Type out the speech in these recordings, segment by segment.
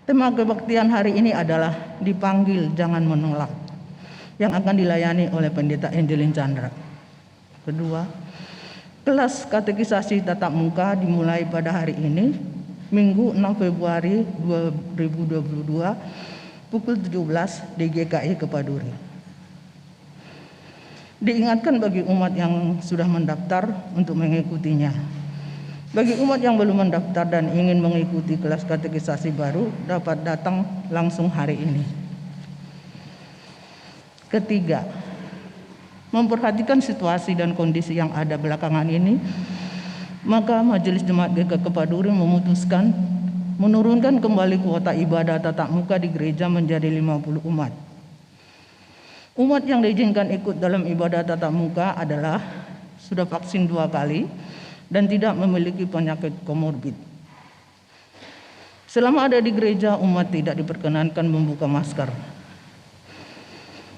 Tema kebaktian hari ini adalah dipanggil jangan menolak, yang akan dilayani oleh Pendeta Angelin Chandra. Kedua, kelas katekisasi tatap muka dimulai pada hari ini, Minggu 6 Februari 2022, pukul 17 di GKI Kepaduri. Diingatkan bagi umat yang sudah mendaftar untuk mengikutinya. Bagi umat yang belum mendaftar dan ingin mengikuti kelas katekisasi baru, dapat datang langsung hari ini. Ketiga, memperhatikan situasi dan kondisi yang ada belakangan ini, maka Majelis Jemaat GKI Kepaduri memutuskan menurunkan kembali kuota ibadah tatap muka di gereja menjadi 50 umat. Umat yang diizinkan ikut dalam ibadah tatap muka adalah sudah vaksin 2 kali dan tidak memiliki penyakit komorbid. Selama ada di gereja, umat tidak diperkenankan membuka masker.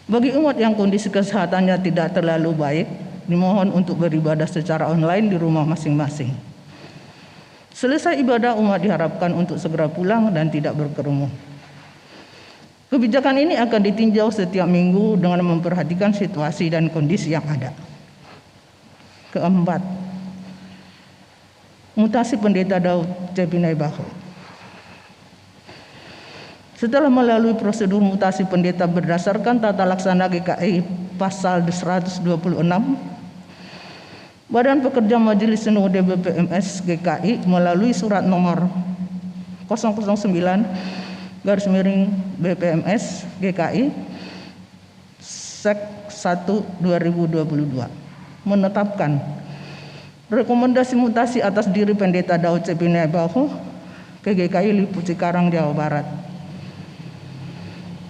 Bagi umat yang kondisi kesehatannya tidak terlalu baik, dimohon untuk beribadah secara online di rumah masing-masing. Selesai ibadah, umat diharapkan untuk segera pulang dan tidak berkerumun. Kebijakan ini akan ditinjau setiap minggu dengan memperhatikan situasi dan kondisi yang ada. Keempat, mutasi Pendeta Daud Cepinay Bahu. Setelah melalui prosedur mutasi pendeta berdasarkan tata laksana GKI pasal 126, Badan Pekerja Majelis Sinode BPMS GKI melalui surat nomor 009/BPMS GKI Sek 1 2022 menetapkan rekomendasi mutasi atas diri Pendeta Daud Cepinay Bahu ke GKI Lipu Cikarang, Jawa Barat.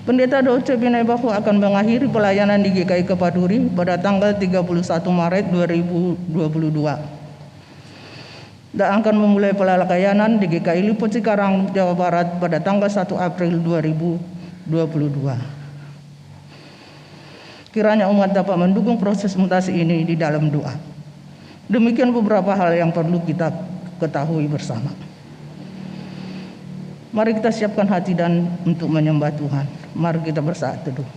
Pendeta Daud Cepinay Bahu akan mengakhiri pelayanan di GKI Kepaduri pada tanggal 31 Maret 2022 dan akan memulai pelayanan di GKI Lipu Cikarang, Jawa Barat pada tanggal 1 April 2022. Kiranya umat dapat mendukung proses mutasi ini di dalam doa. Demikian beberapa hal yang perlu kita ketahui bersama. Mari kita siapkan hati dan untuk menyembah Tuhan. Mari kita bersaat teduh.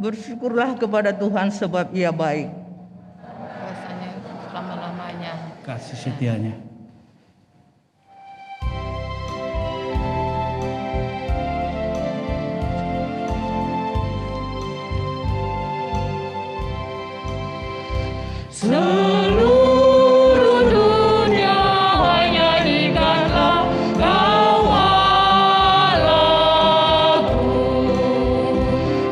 Bersyukurlah kepada Tuhan sebab Ia baik. Kuasanya selama-lamanya. Kasih setianya. Seluruh dunia menyanyikanlah Kau Allahku.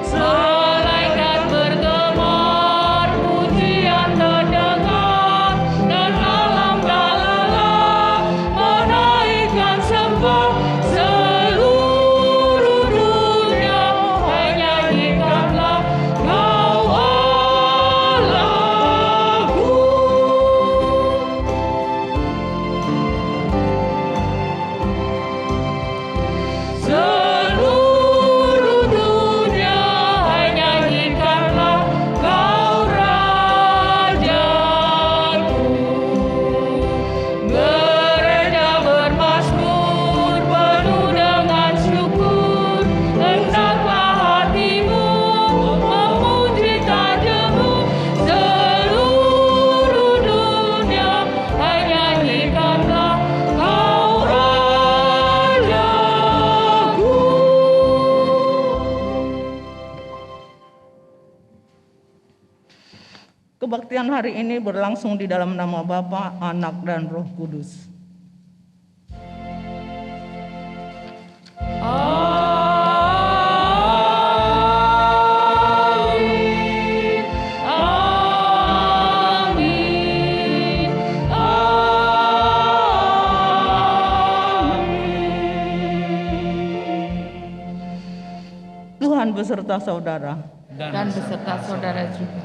Malaikat bergemar, pujian terdengar, dan alam dalam menaikkan sembah. Seluruh dunia menyanyikanlah Kau Allahku. Seluruh dunia menyanyikanlah Kau Rajaku. Gereja bermazmur penuh dengan syukur, hendaklah hatimu memuji tajammu. Seluruh dunia menyanyikanlah Kau Rajaku. Kebaktian hari ini berlangsung di dalam nama Bapa, Anak, dan Roh Kudus. Amin. beserta saudara. dan beserta saudara juga.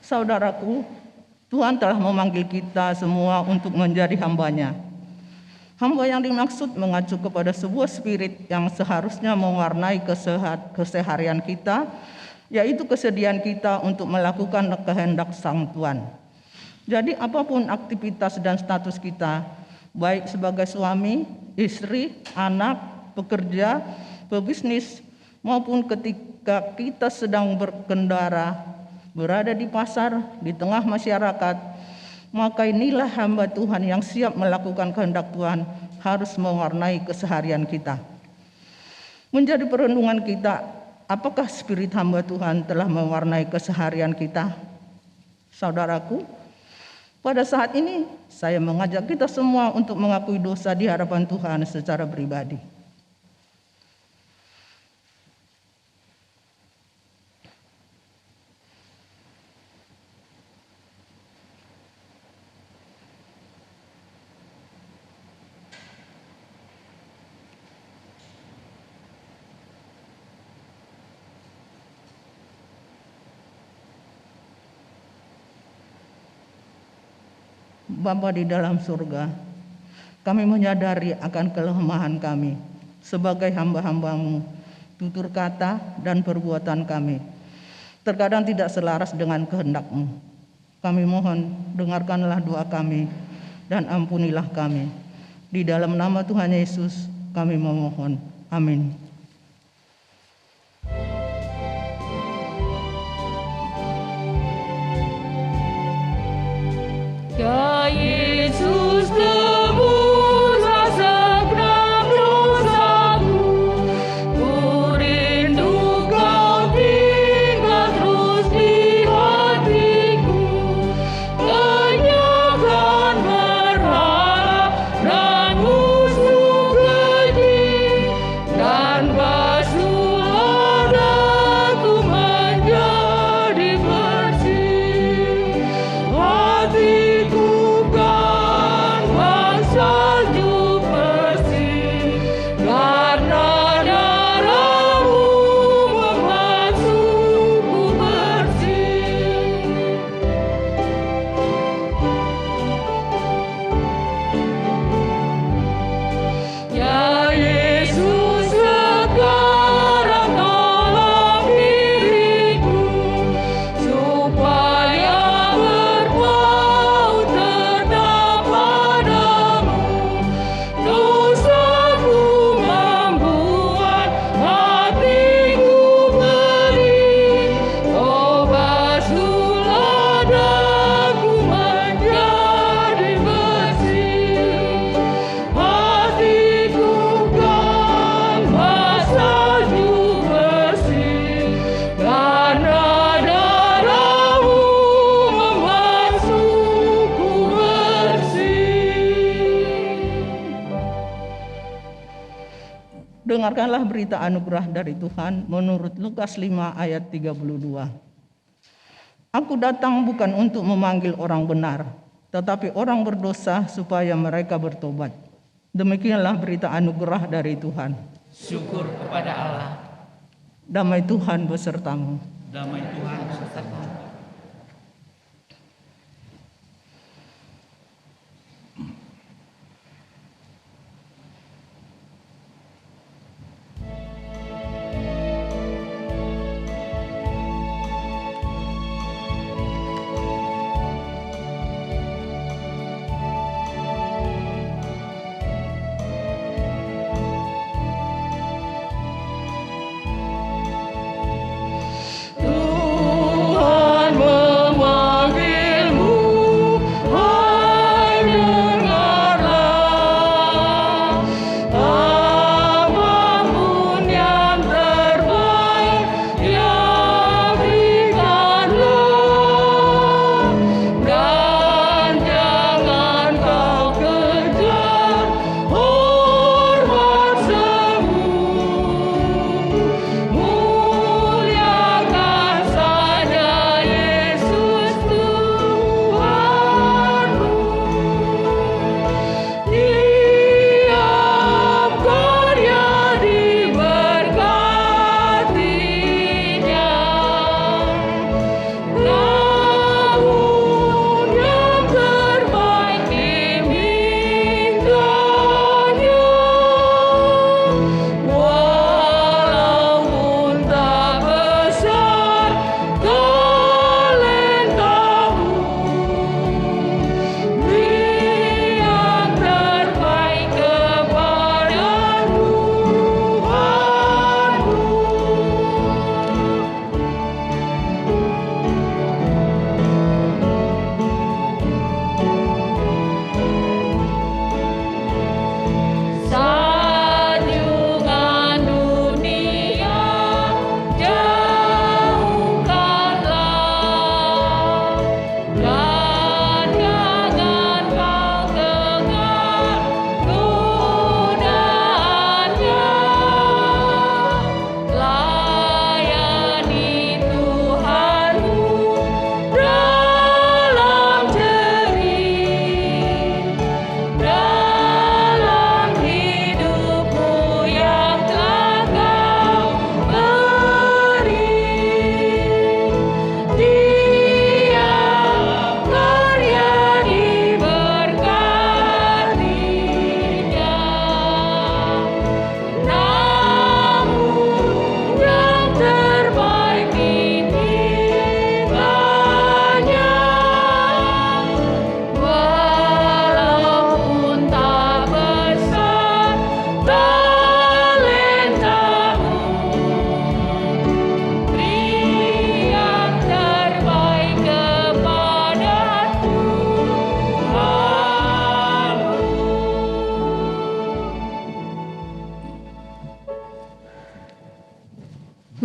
Saudaraku, Tuhan telah memanggil kita semua untuk menjadi hamba-Nya. Hamba yang dimaksud mengacu kepada sebuah spirit yang seharusnya mewarnai keseharian kita, yaitu kesediaan kita untuk melakukan kehendak Sang Tuhan. Jadi apapun aktivitas dan status kita, baik sebagai suami, istri, anak, pekerja, pebisnis, maupun ketika kita sedang berkendara, berada di pasar, di tengah masyarakat, maka inilah hamba Tuhan yang siap melakukan kehendak Tuhan harus mewarnai keseharian kita. Menjadi perenungan kita, apakah spirit hamba Tuhan telah mewarnai keseharian kita? Saudaraku, pada saat ini saya mengajak kita semua untuk mengakui dosa di hadapan Tuhan secara pribadi. Bapa di dalam surga, kami menyadari akan kelemahan kami sebagai hamba-hamba-Mu, tutur kata dan perbuatan kami terkadang tidak selaras dengan kehendak-Mu. Kami mohon dengarkanlah doa kami dan ampunilah kami. Di dalam nama Tuhan Yesus kami memohon. Amin. Ya Yesus, tebuslah segenap dosaku. Ku rindu Kau tinggal terus di hatiku. Lenyapkan berhala dan musuh keji, dan basuhlah daku menjadi bersih. Hatiku kan salju bersih, karena darah-Mu membasuhku bersih. Ya Yesus, sekarang tolong diriku supaya berbau tetap padamu. Dosaku membuat hatiku pedih. Oh, basuhlah daku menjadi bersih. Hatiku kan salju bersih, karena darah-Mu membasuhku bersih. Dengarkanlah berita anugerah dari Tuhan menurut Lukas 5 ayat 32. Aku datang bukan untuk memanggil orang benar, tetapi orang berdosa supaya mereka bertobat. Demikianlah berita anugerah dari Tuhan. Syukur kepada Allah. Damai Tuhan besertamu. Damai Tuhan besertamu. Tuhan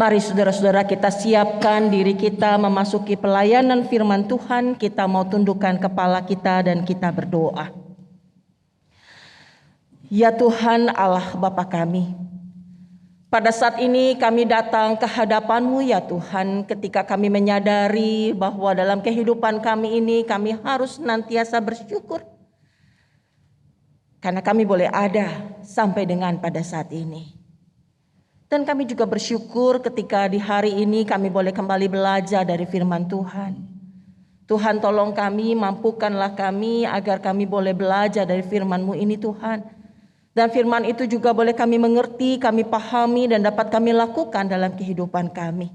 Mari saudara-saudara kita siapkan diri kita memasuki pelayanan firman Tuhan. Kita mau tundukkan kepala kita dan kita berdoa. Ya Tuhan Allah Bapa kami, pada saat ini kami datang ke hadapan-Mu ya Tuhan, ketika kami menyadari bahwa dalam kehidupan kami ini kami harus senantiasa bersyukur. Karena kami boleh ada sampai dengan pada saat ini. Dan kami juga bersyukur ketika di hari ini kami boleh kembali belajar dari firman Tuhan. Tuhan tolong kami, mampukanlah kami agar kami boleh belajar dari firman-Mu ini Tuhan. Dan firman itu juga boleh kami mengerti, kami pahami dan dapat kami lakukan dalam kehidupan kami.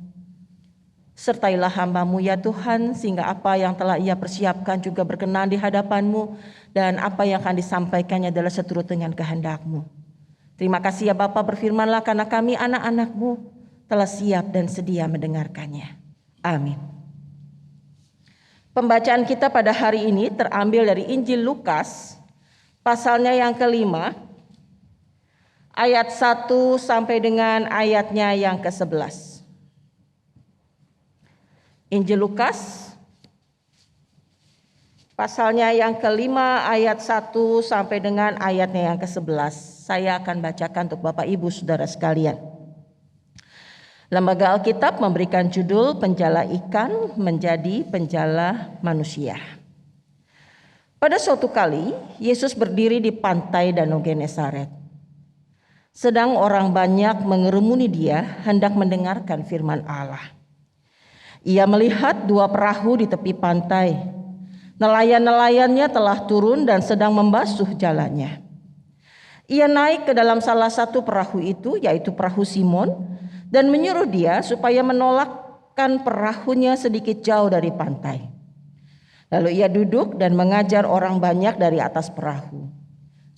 Sertailah hamba-Mu ya Tuhan, sehingga apa yang telah Ia persiapkan juga berkenan di hadapan-Mu. Dan apa yang akan disampaikannya adalah seturut dengan kehendak-Mu. Terima kasih ya Bapa, berfirmanlah karena kami anak-anak-Mu telah siap dan sedia mendengarkannya. Amin. Pembacaan kita pada hari ini terambil dari Injil Lukas, pasalnya yang ke-5, ayat 1 sampai dengan ayatnya yang ke-11. Injil Lukas, pasalnya yang ke-5 ayat 1 sampai dengan ayatnya yang ke-11. Saya akan bacakan untuk Bapak Ibu Saudara sekalian. Lembaga Alkitab memberikan judul Penjala Ikan Menjadi Penjala Manusia. Pada suatu kali, Yesus berdiri di pantai Danau Genesaret. Sedang orang banyak mengerumuni Dia hendak mendengarkan firman Allah. Ia melihat 2 perahu di tepi pantai. Nelayan-nelayannya telah turun dan sedang membasuh jalannya. Ia naik ke dalam salah satu perahu itu, yaitu perahu Simon, dan menyuruh dia supaya menolakkan perahunya sedikit jauh dari pantai. Lalu ia duduk dan mengajar orang banyak dari atas perahu.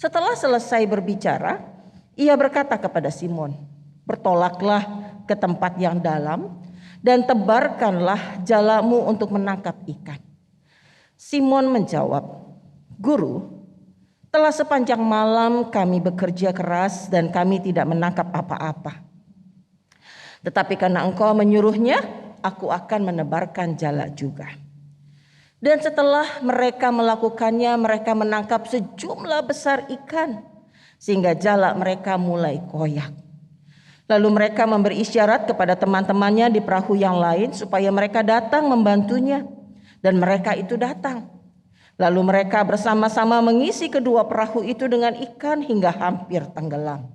Setelah selesai berbicara, ia berkata kepada Simon, "Bertolaklah ke tempat yang dalam dan tebarkanlah jalamu untuk menangkap ikan." Simon menjawab, "Guru, telah sepanjang malam kami bekerja keras dan kami tidak menangkap apa-apa. Tetapi karena Engkau menyuruhnya, aku akan menebarkan jala juga." Dan setelah mereka melakukannya, mereka menangkap sejumlah besar ikan, sehingga jala mereka mulai koyak. Lalu mereka memberi isyarat kepada teman-temannya di perahu yang lain supaya mereka datang membantunya. Dan mereka itu datang. Lalu mereka bersama-sama mengisi kedua perahu itu dengan ikan hingga hampir tenggelam.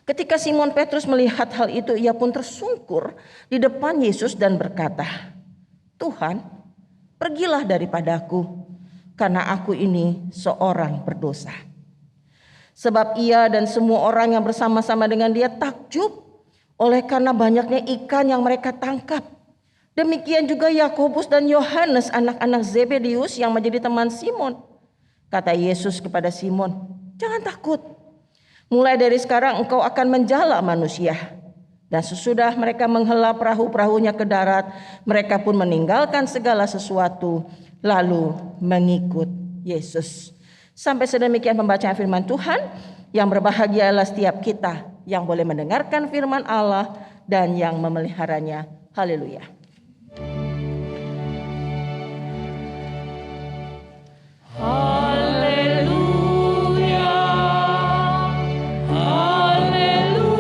Ketika Simon Petrus melihat hal itu, ia pun tersungkur di depan Yesus dan berkata, "Tuhan, pergilah daripadaku, karena aku ini seorang berdosa." Sebab ia dan semua orang yang bersama-sama dengan dia takjub oleh karena banyaknya ikan yang mereka tangkap. Demikian juga Yakobus dan Yohanes, anak-anak Zebedius yang menjadi teman Simon. Kata Yesus kepada Simon, "Jangan takut. Mulai dari sekarang engkau akan menjala manusia." Dan sesudah mereka menghela perahu-perahunya ke darat, mereka pun meninggalkan segala sesuatu lalu mengikut Yesus. Sampai sedemikian pembacaan firman Tuhan. Yang berbahagialah setiap kita yang boleh mendengarkan firman Allah dan yang memeliharanya. Haleluya. Haleluya, haleluya, haleluya.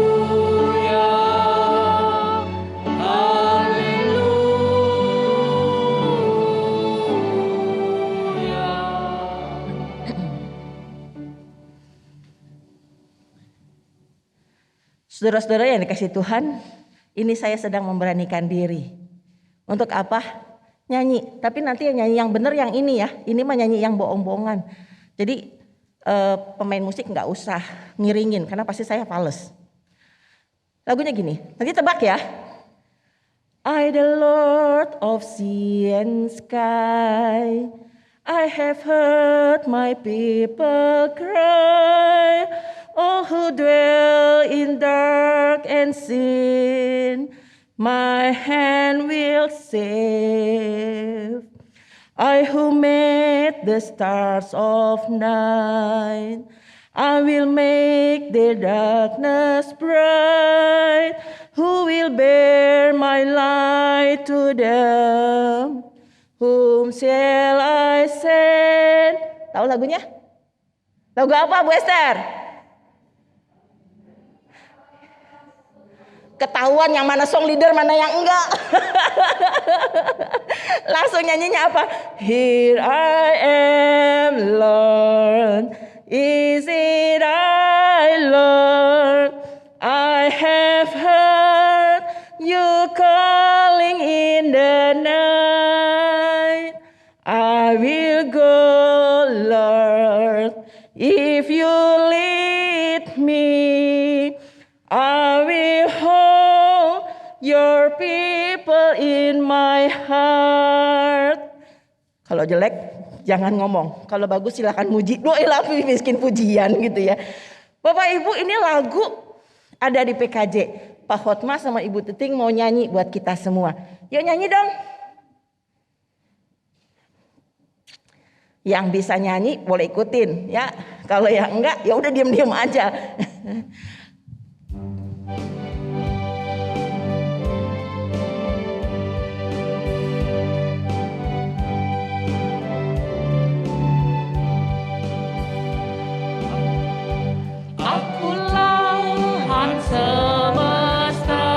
Saudara-saudara yang dikasih Tuhan, ini saya sedang memberanikan diri. Untuk apa? Nyanyi, tapi nanti nyanyi yang benar yang ini ya. Ini mah nyanyi yang bohong-bohongan. Jadi pemain musik nggak usah ngiringin karena pasti saya fales. Lagunya gini, nanti tebak ya. I the Lord of sea and sky, I have heard my people cry, all who dwell in dark and sin, my hand will save. I who made the stars of night, I will make their darkness bright. Who will bear my light to them? Whom shall I send? Tahu lagunya? Lagu apa Bu Esther? Ketahuan yang mana song leader, mana yang enggak. Langsung nyanyinya apa? Here I am, Lord. Is it I, Lord? I have heard you calling in the night. I will go, Lord, if you lead me. I will hold your people in my heart. Kalau jelek jangan ngomong. Kalau bagus silakan muji. Doilah miskin pujian gitu ya. Bapak Ibu, ini lagu ada di PKJ. Pak Hotma sama Ibu Titing mau nyanyi buat kita semua. Yuk nyanyi dong. Yang bisa nyanyi boleh ikutin ya. Kalau yang enggak ya udah diam-diam aja. Akulah Tuhan semesta,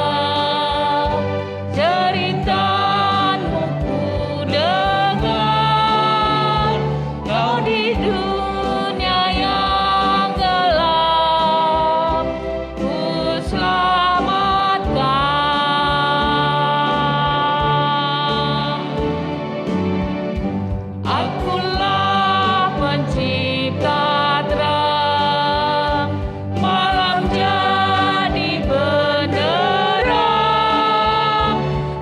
ceritamu ku dengar. Kau di dunia yang gelap, ku selamatkan. Akulah pencipta terang, malam jadi benderang.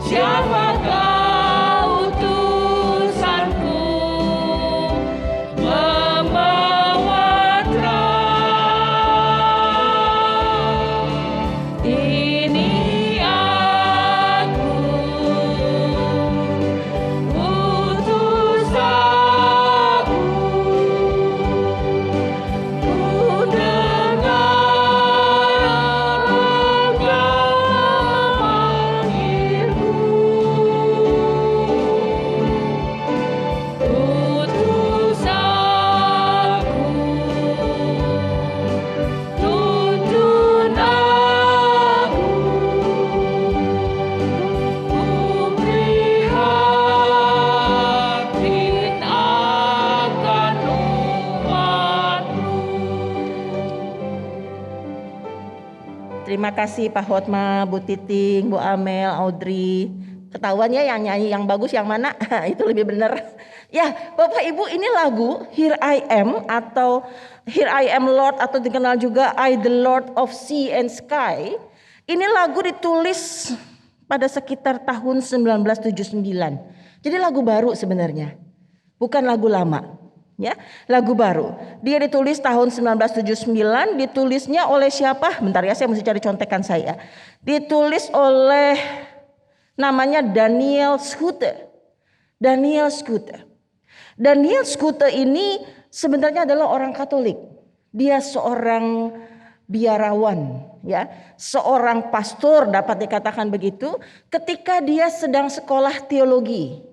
Siapakah utusanku membawa terang? Ini aku, utus aku. Ku dengar engkau memanggilku. Utus aku, tuntun aku. Ku prihatin akan umatmu. Terima kasih Pak Hotma, Bu Titing, Bu Amel, Audrey. Ketahuan ya yang nyanyi yang bagus yang mana? Itu lebih benar. Ya, Bapak Ibu, ini lagu Here I Am atau Here I Am Lord atau dikenal juga I the Lord of Sea and Sky. Ini lagu ditulis pada sekitar tahun 1979. Jadi lagu baru sebenarnya. Bukan lagu lama. Ya, lagu baru. Dia ditulis tahun 1979, ditulisnya oleh siapa? Bentar ya, saya mesti cari contekan saya. Ditulis oleh namanya Daniel Scooter. Daniel Scooter. Daniel Scooter ini sebenarnya adalah orang Katolik. Dia seorang biarawan, ya, seorang pastor dapat dikatakan begitu. Ketika dia sedang sekolah teologi,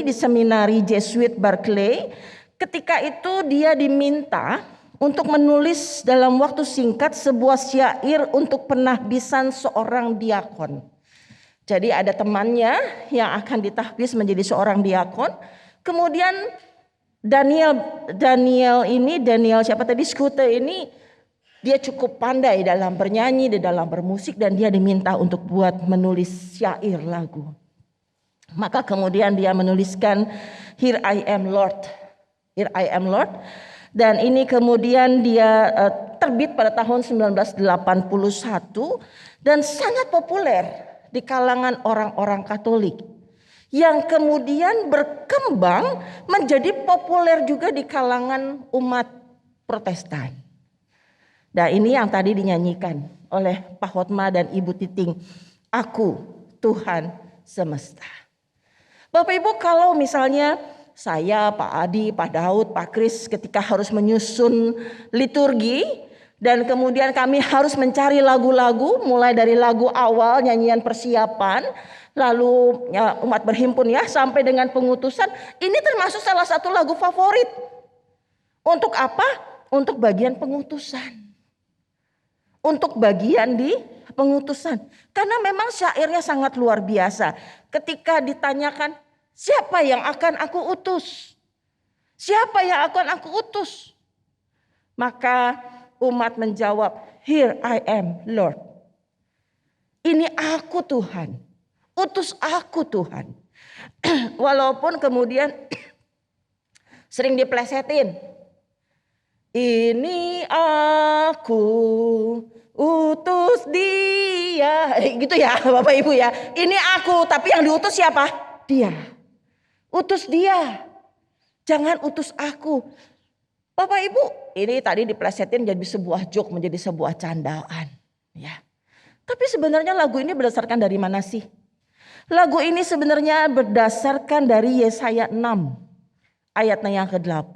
di seminari Jesuit Berkeley, ketika itu dia diminta untuk menulis dalam waktu singkat sebuah syair untuk penahbisan seorang diakon. Jadi ada temannya yang akan ditahbis menjadi seorang diakon. Kemudian Daniel Scooter ini dia cukup pandai dalam bernyanyi, dalam bermusik, dan dia diminta untuk buat menulis syair lagu. Maka kemudian dia menuliskan Here I Am Lord. Here I Am Lord. Dan ini kemudian dia terbit pada tahun 1981 dan sangat populer di kalangan orang-orang Katolik. Yang kemudian berkembang menjadi populer juga di kalangan umat Protestan. Nah, ini yang tadi dinyanyikan oleh Pak Hotma dan Ibu Titing. Aku Tuhan semesta. Bapak Ibu, kalau misalnya saya, Pak Adi, Pak Daud, Pak Kris ketika harus menyusun liturgi Dan kemudian kami harus mencari lagu-lagu, mulai dari lagu awal, nyanyian persiapan, lalu ya, umat berhimpun ya, sampai dengan pengutusan. Ini termasuk salah satu lagu favorit. Untuk apa? Untuk bagian pengutusan. Untuk bagian di pengutusan. Karena memang syairnya sangat luar biasa. Ketika ditanyakan, siapa yang akan aku utus? Siapa yang akan aku utus? Maka umat menjawab, "Here I am, Lord." Ini aku Tuhan. Utus aku Tuhan. Walaupun kemudian sering diplesetin. Ini aku utus dia. Gitu ya Bapak Ibu ya. Ini aku, tapi yang diutus siapa? Dia. Utus dia. Jangan utus aku. Bapak Ibu, ini tadi diplesetin jadi sebuah joke, menjadi sebuah candaan. Ya. Tapi sebenarnya lagu ini berdasarkan dari mana sih? Lagu ini sebenarnya berdasarkan dari Yesaya 6 ayatnya yang ke-8.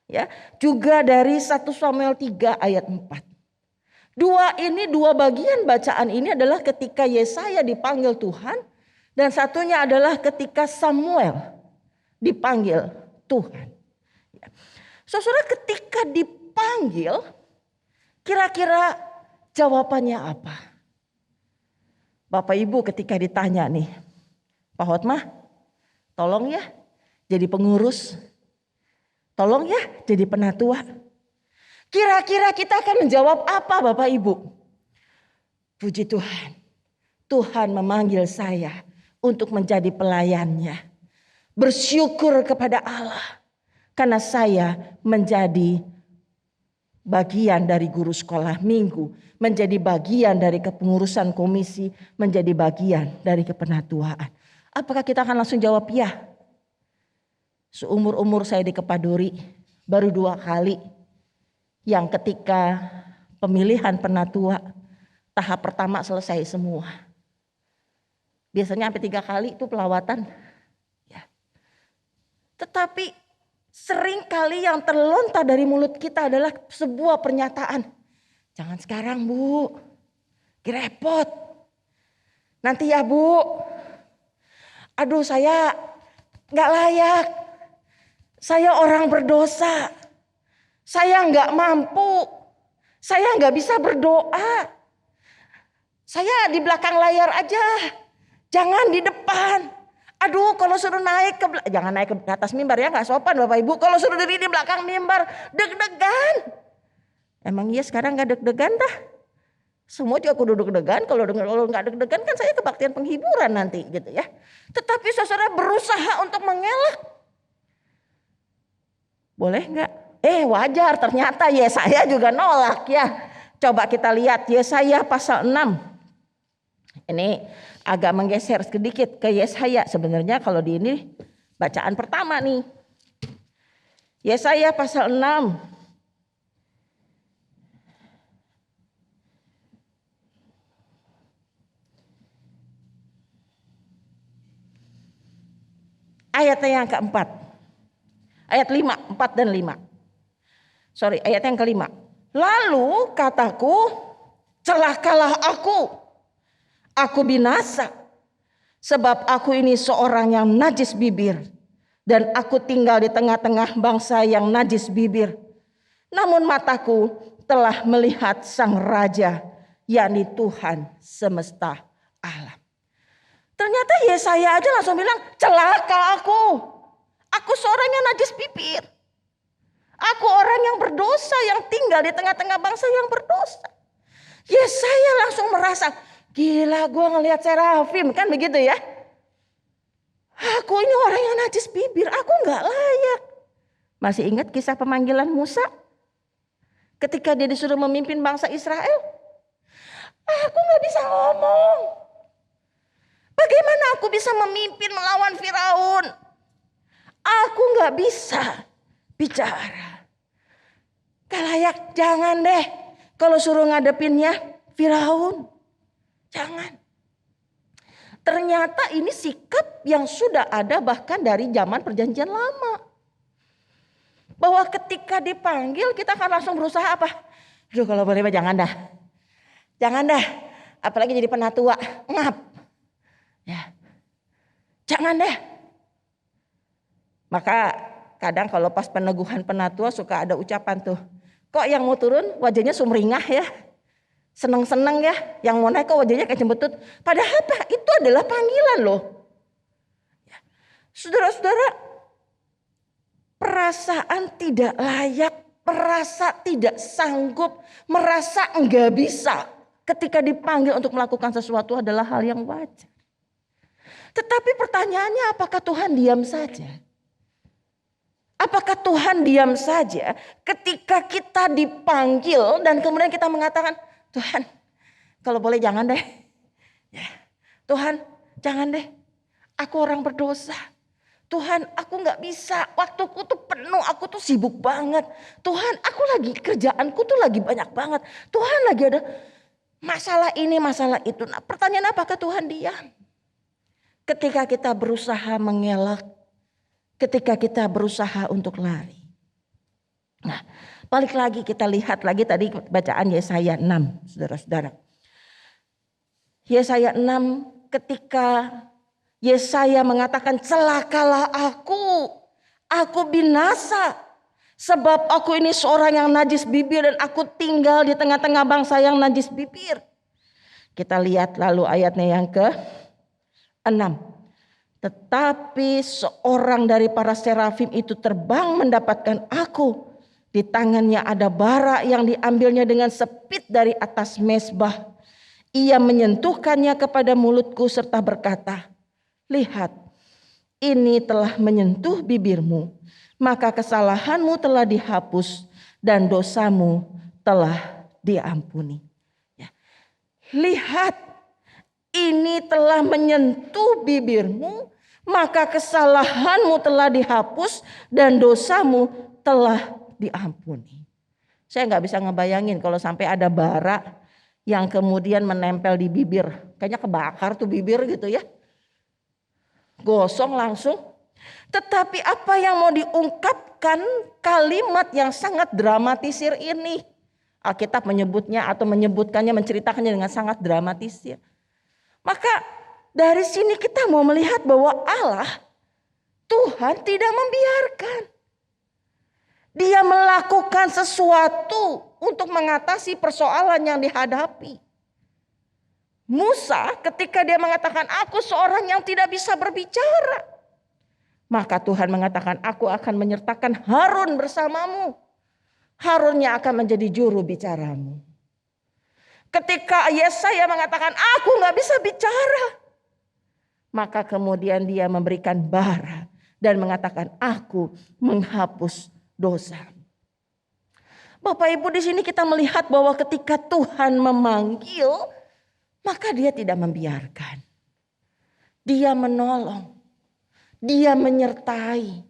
Ya, juga dari 1 Samuel 3 ayat 4. Dua bagian bacaan ini adalah ketika Yesaya dipanggil Tuhan, dan satunya adalah ketika Samuel dipanggil Tuhan. Saudara, ketika dipanggil, kira-kira jawabannya apa? Bapak Ibu ketika ditanya nih, Pak Hotmah, tolong ya jadi pengurus, tolong ya jadi penatua. Kira-kira kita akan menjawab apa Bapak Ibu? Puji Tuhan, Tuhan memanggil saya untuk menjadi pelayannya. Bersyukur kepada Allah. Karena saya menjadi bagian dari guru sekolah minggu, menjadi bagian dari kepengurusan komisi, menjadi bagian dari kepenatuaan. Apakah kita akan langsung jawab ya? Seumur-umur saya di Kepaduri baru 2 kali. Yang ketika pemilihan penatua tahap pertama selesai semua. Biasanya sampai 3 kali itu pelawatan. Ya. Tetapi sering kali yang terlontar dari mulut kita adalah sebuah pernyataan. Jangan sekarang Bu, repot. Nanti ya Bu, aduh saya gak layak. Saya orang berdosa. Saya gak mampu. Saya gak bisa berdoa. Saya di belakang layar aja. Jangan di depan. Aduh kalau suruh naik jangan naik ke atas mimbar ya, gak sopan Bapak Ibu. Kalau suruh diri di belakang mimbar, deg-degan. Emang iya sekarang gak deg-degan dah? Semua juga kudu deg-degan. Kalau gak deg-degan kan saya kebaktian penghiburan nanti gitu ya. Tetapi saudara berusaha untuk mengelak. Boleh gak? Wajar, ternyata Yesaya juga nolak ya. Coba kita lihat Yesaya pasal 6. Ini agak menggeser sedikit ke Yesaya. Sebenarnya kalau di ini bacaan pertama nih. Yesaya pasal 6. Ayatnya yang keempat. Ayat 5, 4 dan 5. Ayat yang kelima. Lalu kataku, celakalah aku binasa. Sebab aku ini seorang yang najis bibir. Dan aku tinggal di tengah-tengah bangsa yang najis bibir. Namun mataku telah melihat sang raja, yakni Tuhan semesta alam. Ternyata Yesaya aja langsung bilang, celaka aku. Aku seorang yang najis bibir. Aku orang yang berdosa, yang tinggal di tengah-tengah bangsa yang berdosa. Yesaya langsung merasa, gila gue ngelihat serafim, kan begitu ya. Aku ini orang yang najis bibir, aku gak layak. Masih ingat kisah pemanggilan Musa? Ketika dia disuruh memimpin bangsa Israel. Aku gak bisa ngomong. Bagaimana aku bisa memimpin melawan Firaun? Aku gak bisa bicara. Gak layak, jangan deh. Kalau suruh ngadepinnya Firaun. Jangan. Ternyata ini sikap yang sudah ada bahkan dari zaman perjanjian lama. Bahwa ketika dipanggil kita akan langsung berusaha apa? Aduh kalau boleh jangan dah. Jangan dah. Apalagi jadi penatua. Ngap. Ya. Jangan deh. Maka kadang kalau pas peneguhan penatua suka ada ucapan tuh. Kok yang mau turun wajahnya sumringah ya. Seneng-seneng ya. Yang mau naik kok wajahnya kayak jembetut. Padahal apa? Itu adalah panggilan loh. Ya. Saudara-saudara. Perasaan tidak layak. Merasa tidak sanggup. Merasa enggak bisa. Ketika dipanggil untuk melakukan sesuatu adalah hal yang wajar. Tetapi pertanyaannya apakah Tuhan diam saja? Apakah Tuhan diam saja ketika kita dipanggil dan kemudian kita mengatakan, Tuhan kalau boleh jangan deh. Ya. Tuhan jangan deh, aku orang berdosa. Tuhan aku gak bisa, waktuku tuh penuh, aku tuh sibuk banget. Tuhan aku lagi kerjaanku tuh lagi banyak banget. Tuhan lagi ada masalah ini, masalah itu. Nah pertanyaan apakah Tuhan diam? Ketika kita berusaha mengelak, ketika kita berusaha untuk lari. Nah, balik lagi kita lihat lagi tadi bacaan Yesaya 6, saudara-saudara. Yesaya 6 ketika Yesaya mengatakan celakalah aku binasa. Sebab aku ini seorang yang najis bibir dan aku tinggal di tengah-tengah bangsa yang najis bibir. Kita lihat lalu ayatnya yang ke-6. Tetapi seorang dari para serafim itu terbang mendapatkan aku. Di tangannya ada bara yang diambilnya dengan sepit dari atas mezbah. Ia menyentuhkannya kepada mulutku serta berkata, lihat, ini telah menyentuh bibirmu, maka kesalahanmu telah dihapus dan dosamu telah diampuni. Ya. Lihat, ini telah menyentuh bibirmu, maka kesalahanmu telah dihapus dan dosamu telah diampuni. Saya nggak bisa ngebayangin kalau sampai ada bara yang kemudian menempel di bibir. Kayaknya kebakar tuh bibir gitu ya. Gosong langsung. Tetapi apa yang mau diungkapkan kalimat yang sangat dramatisir ini. Alkitab menyebutnya atau menyebutkannya, menceritakannya dengan sangat dramatisir. Maka dari sini kita mau melihat bahwa Allah, Tuhan tidak membiarkan. Dia melakukan sesuatu untuk mengatasi persoalan yang dihadapi. Musa ketika dia mengatakan aku seorang yang tidak bisa berbicara. Maka Tuhan mengatakan aku akan menyertakan Harun bersamamu. Harunnya akan menjadi juru bicaramu. Ketika Yesaya mengatakan aku gak bisa bicara. Maka kemudian dia memberikan bara dan mengatakan aku menghapus dosa. Bapak Ibu di sini kita melihat bahwa ketika Tuhan memanggil, maka dia tidak membiarkan. Dia menolong. Dia menyertai.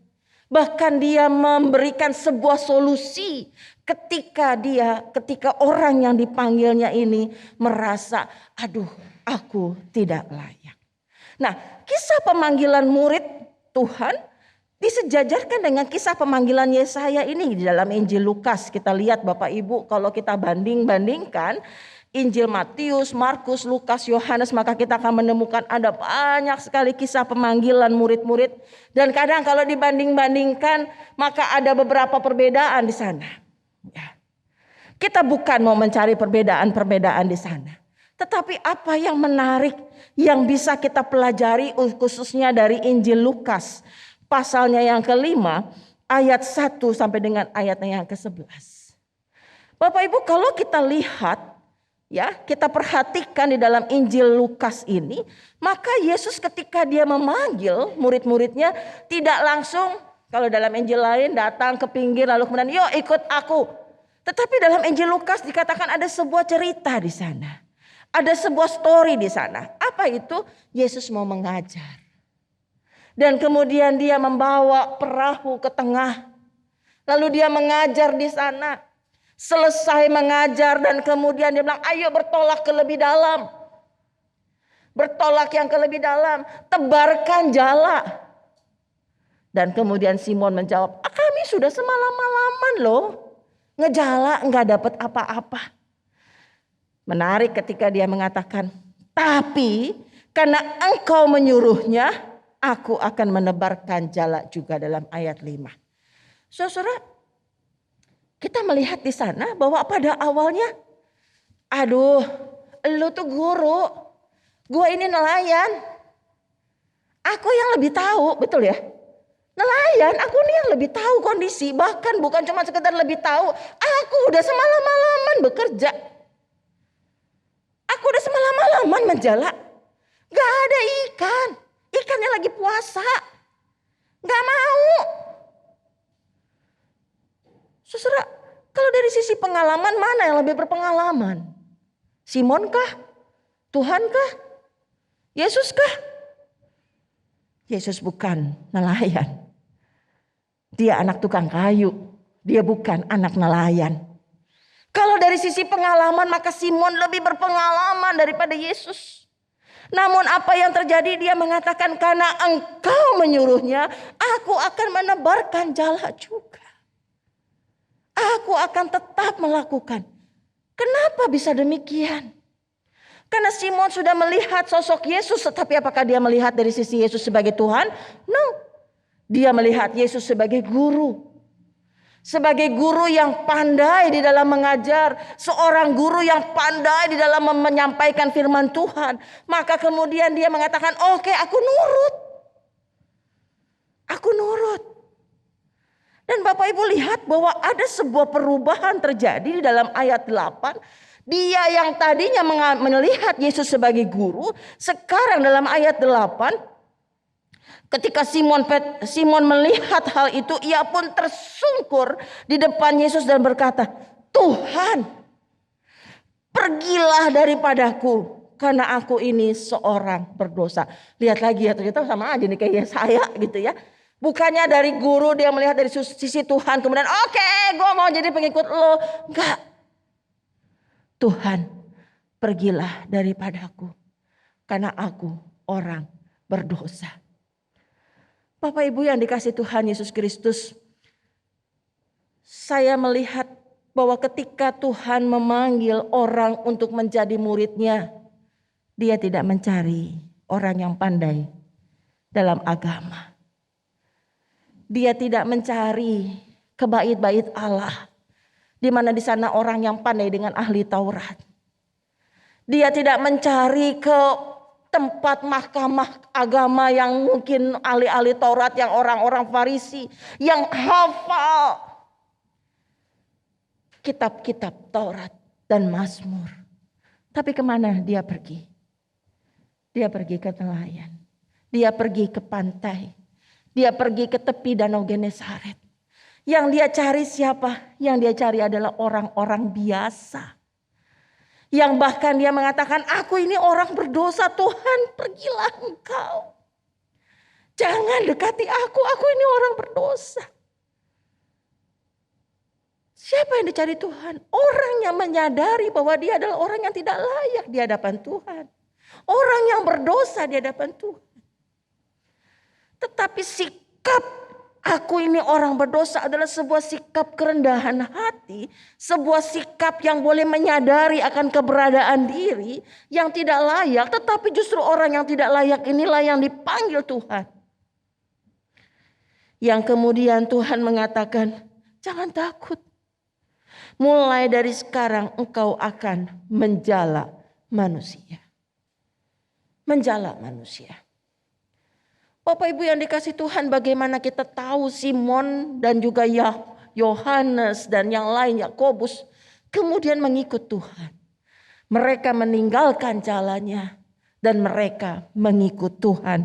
Bahkan dia memberikan sebuah solusi ketika orang yang dipanggilnya ini merasa, aduh aku tidak layak. Nah, kisah pemanggilan murid Tuhan disejajarkan dengan kisah pemanggilan Yesaya ini di dalam Injil Lukas. Kita lihat Bapak Ibu, kalau kita bandingkan Injil Matius, Markus, Lukas, Yohanes, maka kita akan menemukan ada banyak sekali kisah pemanggilan murid-murid. Dan kadang kalau dibanding-bandingkan, maka ada beberapa perbedaan di sana. Ya. Kita bukan mau mencari perbedaan-perbedaan di sana. Tetapi apa yang menarik yang bisa kita pelajari khususnya dari Injil Lukas. Pasalnya yang ke-5 ayat 1 sampai dengan ayatnya yang ke-11. Bapak Ibu kalau kita lihat ya, kita perhatikan di dalam Injil Lukas ini, maka Yesus ketika dia memanggil murid-muridnya tidak langsung kalau dalam Injil lain datang ke pinggir lalu kemudian yuk ikut aku. Tetapi dalam Injil Lukas dikatakan ada sebuah cerita di sana. Ada sebuah story di sana. Apa itu? Yesus mau mengajar. Dan kemudian dia membawa perahu ke tengah. Lalu dia mengajar di sana. Selesai mengajar dan kemudian dia bilang ayo bertolak ke lebih dalam. Bertolak yang ke lebih dalam. Tebarkan jala. Dan kemudian Simon menjawab, kami sudah semalam-malaman loh. ngejala nggak dapat apa-apa. Menarik ketika dia mengatakan, tapi karena engkau menyuruhnya, aku akan menebarkan jala juga, dalam ayat 5. Saudara, kita melihat di sana bahwa pada awalnya, aduh, lu tuh guru, gua ini nelayan. Aku yang lebih tahu, betul ya? Nelayan, aku nih yang lebih tahu kondisi. Bahkan bukan cuma sekedar lebih tahu, aku udah semalam-malaman bekerja. Aku udah semalam-malaman menjala. Gak ada ikan. Ikannya lagi puasa. Gak mau. Saudara, kalau dari sisi pengalaman, mana yang lebih berpengalaman? Simon kah? Tuhan kah? Yesus kah? Yesus bukan nelayan. Dia anak tukang kayu. Dia bukan anak nelayan. Kalau dari sisi pengalaman, maka Simon lebih berpengalaman daripada Yesus. Namun apa yang terjadi, dia mengatakan, karena engkau menyuruhnya, aku akan menebarkan jala juga. Aku akan tetap melakukan. Kenapa bisa demikian? Karena Simon sudah melihat sosok Yesus, tetapi apakah dia melihat dari sisi Yesus sebagai Tuhan? No. Dia melihat Yesus sebagai guru. Sebagai guru yang pandai di dalam mengajar. Seorang guru yang pandai di dalam menyampaikan firman Tuhan. Maka kemudian dia mengatakan, oke, aku nurut. Aku nurut. Dan Bapak Ibu lihat bahwa ada sebuah perubahan terjadi di dalam ayat 8. Dia yang tadinya melihat Yesus sebagai guru, sekarang dalam ayat 8, ketika Simon melihat hal itu, ia pun tersungkur di depan Yesus dan berkata, Tuhan, pergilah daripadaku, karena aku ini seorang berdosa. Lihat lagi ya, ternyata sama aja nih kayak saya gitu ya. Bukannya dari guru dia melihat dari sisi Tuhan, kemudian oke, gue mau jadi pengikut lo. Enggak. Tuhan, pergilah daripadaku, karena aku orang berdosa. Bapak Ibu yang dikasihi Tuhan Yesus Kristus, saya melihat bahwa ketika Tuhan memanggil orang untuk menjadi muridnya, dia tidak mencari orang yang pandai dalam agama. Dia tidak mencari kebait-bait Allah, di mana di sana orang yang pandai dengan ahli Taurat. Dia tidak mencari ke tempat mahkamah agama yang mungkin ahli-ahli Taurat, yang orang-orang Farisi yang hafal kitab-kitab Taurat dan Mazmur. Tapi kemana dia pergi? Dia pergi ke nelayan. Dia pergi ke pantai. Dia pergi ke tepi Danau Genesaret. Yang dia cari siapa? Yang dia cari adalah orang-orang biasa. Yang bahkan dia mengatakan, aku ini orang berdosa, Tuhan pergilah engkau. Jangan dekati aku ini orang berdosa. Siapa yang dicari Tuhan? Orang yang menyadari bahwa dia adalah orang yang tidak layak di hadapan Tuhan. Orang yang berdosa di hadapan Tuhan. Tetapi sikap aku ini orang berdosa adalah sebuah sikap kerendahan hati. Sebuah sikap yang boleh menyadari akan keberadaan diri yang tidak layak. Tetapi justru orang yang tidak layak inilah yang dipanggil Tuhan. Yang kemudian Tuhan mengatakan, jangan takut. Mulai dari sekarang engkau akan menjala manusia. Menjala manusia. Bapak Ibu yang dikasih Tuhan, bagaimana kita tahu Simon dan juga Yohanes dan yang lain, Yakobus, kemudian mengikut Tuhan. Mereka meninggalkan jalannya dan mereka mengikut Tuhan,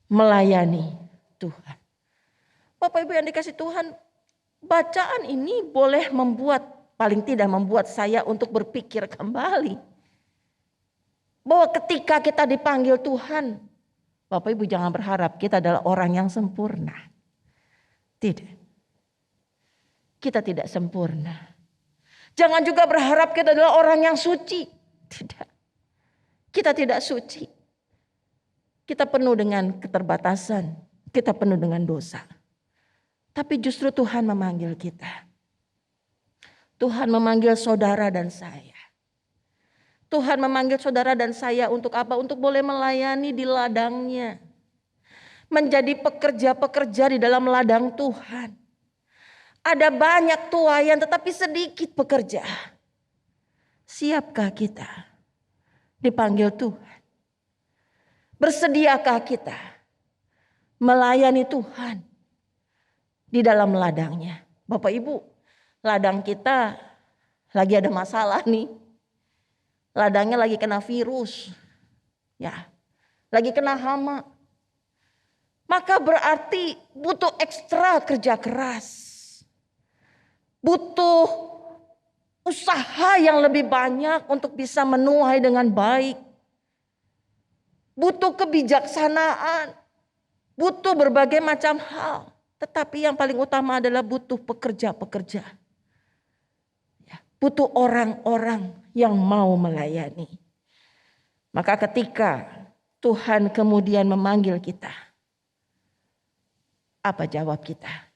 melayani Tuhan. Bapak Ibu yang dikasih Tuhan, bacaan ini boleh paling tidak membuat saya untuk berpikir kembali. Bahwa ketika kita dipanggil Tuhan, Bapak Ibu jangan berharap kita adalah orang yang sempurna. Tidak. Kita tidak sempurna. Jangan juga berharap kita adalah orang yang suci. Tidak. Kita tidak suci. Kita penuh dengan keterbatasan. Kita penuh dengan dosa. Tapi justru Tuhan memanggil kita. Tuhan memanggil saudara dan saya. Tuhan memanggil saudara dan saya untuk apa? Untuk boleh melayani di ladangnya. Menjadi pekerja-pekerja di dalam ladang Tuhan. Ada banyak tuaian tetapi sedikit pekerja. Siapkah kita dipanggil Tuhan? Bersediakah kita melayani Tuhan di dalam ladangnya? Bapak Ibu, ladang kita lagi ada masalah nih. Ladangnya lagi kena virus. Ya, lagi kena hama. Maka berarti butuh ekstra kerja keras. Butuh usaha yang lebih banyak untuk bisa menuai dengan baik. Butuh kebijaksanaan. Butuh berbagai macam hal. Tetapi yang paling utama adalah butuh pekerja-pekerja. Butuh orang-orang yang mau melayani. Maka ketika Tuhan kemudian memanggil kita, apa jawab kita?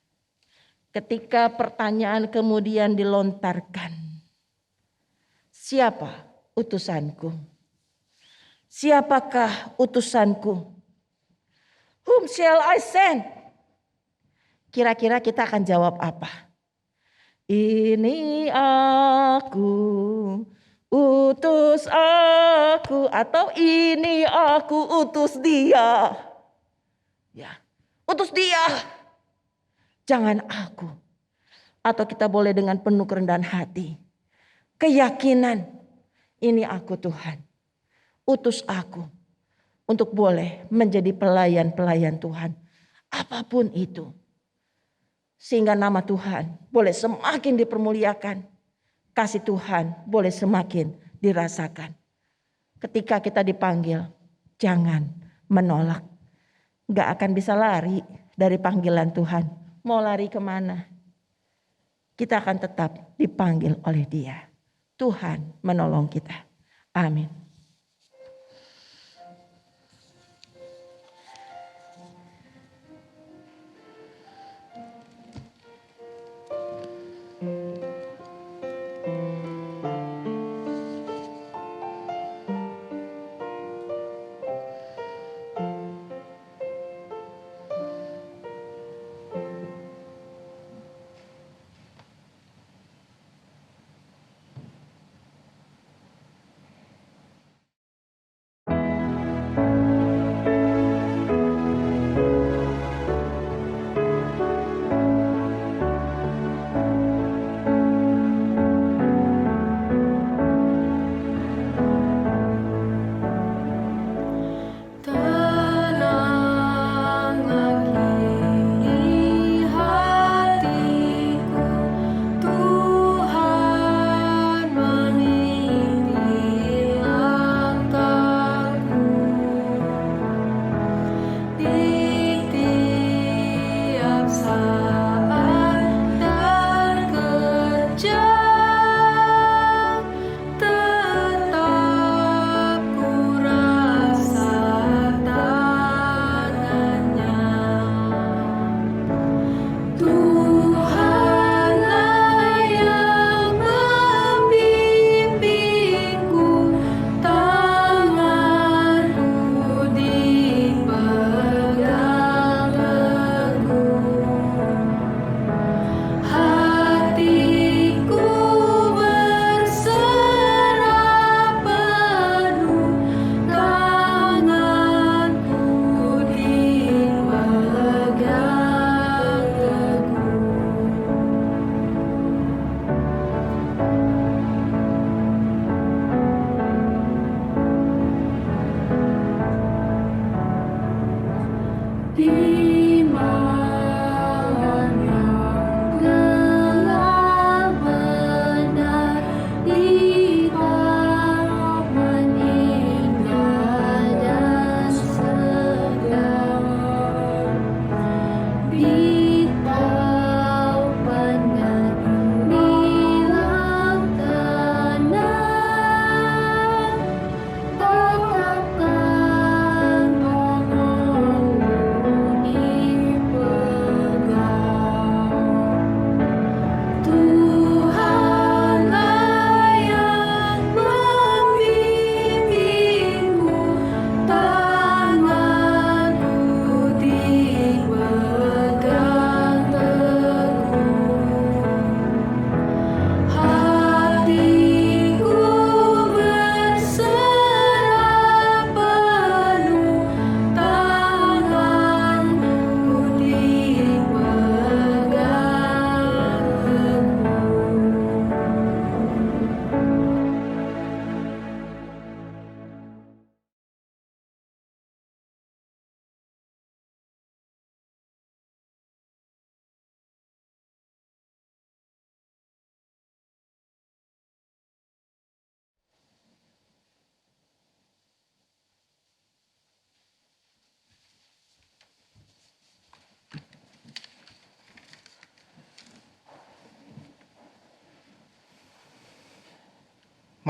Ketika pertanyaan kemudian dilontarkan, siapa utusanku? Siapakah utusanku? Whom shall I send? Kira-kira kita akan jawab apa? Ini aku, utus aku, atau ini aku utus dia. Ya, utus dia. Jangan aku. Atau kita boleh dengan penuh kerendahan hati. Keyakinan, ini aku Tuhan. Utus aku untuk boleh menjadi pelayan-pelayan Tuhan. Apapun itu. Sehingga nama Tuhan boleh semakin dipermuliakan. Kasih Tuhan boleh semakin dirasakan. Ketika kita dipanggil, jangan menolak. Gak akan bisa lari dari panggilan Tuhan. Mau lari kemana? Kita akan tetap dipanggil oleh Dia. Tuhan menolong kita. Amin.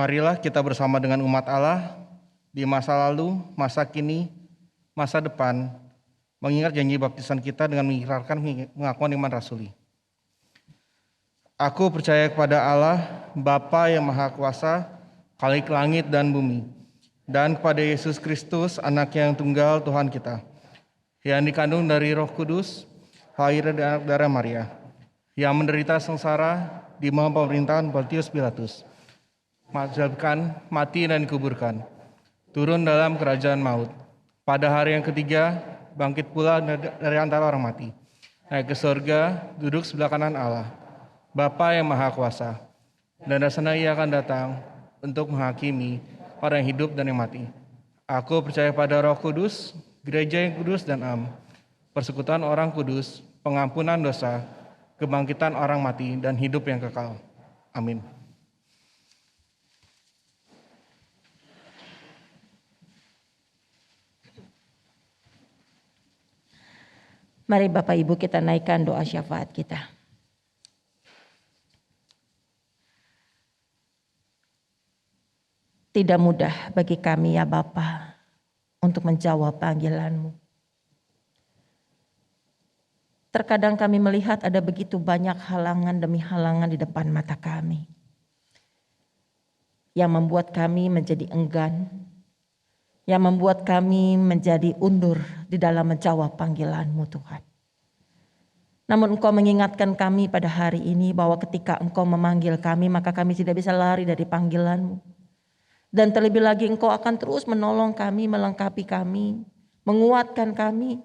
Marilah kita bersama dengan umat Allah di masa lalu, masa kini, masa depan, mengingat janji baptisan kita dengan mengikrarkan pengakuan iman rasuli. Aku percaya kepada Allah, Bapa yang Maha Kuasa, Khalik langit dan bumi, dan kepada Yesus Kristus, Anak-Nya yang tunggal Tuhan kita, yang dikandung dari Roh Kudus, lahir dari anak darah Maria, yang menderita sengsara di bawah pemerintahan Pontius Pilatus, mati dan dikuburkan, turun dalam kerajaan maut. Pada hari yang ketiga, bangkit pula dari antara orang mati, naik ke surga, duduk sebelah kanan Allah, Bapa yang Maha Kuasa, dan dari sana Ia akan datang untuk menghakimi orang yang hidup dan yang mati. Aku percaya pada Roh Kudus, gereja yang kudus dan am, persekutuan orang kudus, pengampunan dosa, kebangkitan orang mati, dan hidup yang kekal. Amin. Mari Bapak Ibu kita naikkan doa syafaat kita. Tidak mudah bagi kami ya Bapa untuk menjawab panggilan-Mu. Terkadang kami melihat ada begitu banyak halangan demi halangan di depan mata kami, yang membuat kami menjadi enggan, yang membuat kami menjadi undur di dalam menjawab panggilan-Mu Tuhan. Namun Engkau mengingatkan kami pada hari ini bahwa ketika Engkau memanggil kami, maka kami tidak bisa lari dari panggilan-Mu. Dan terlebih lagi Engkau akan terus menolong kami, melengkapi kami, menguatkan kami,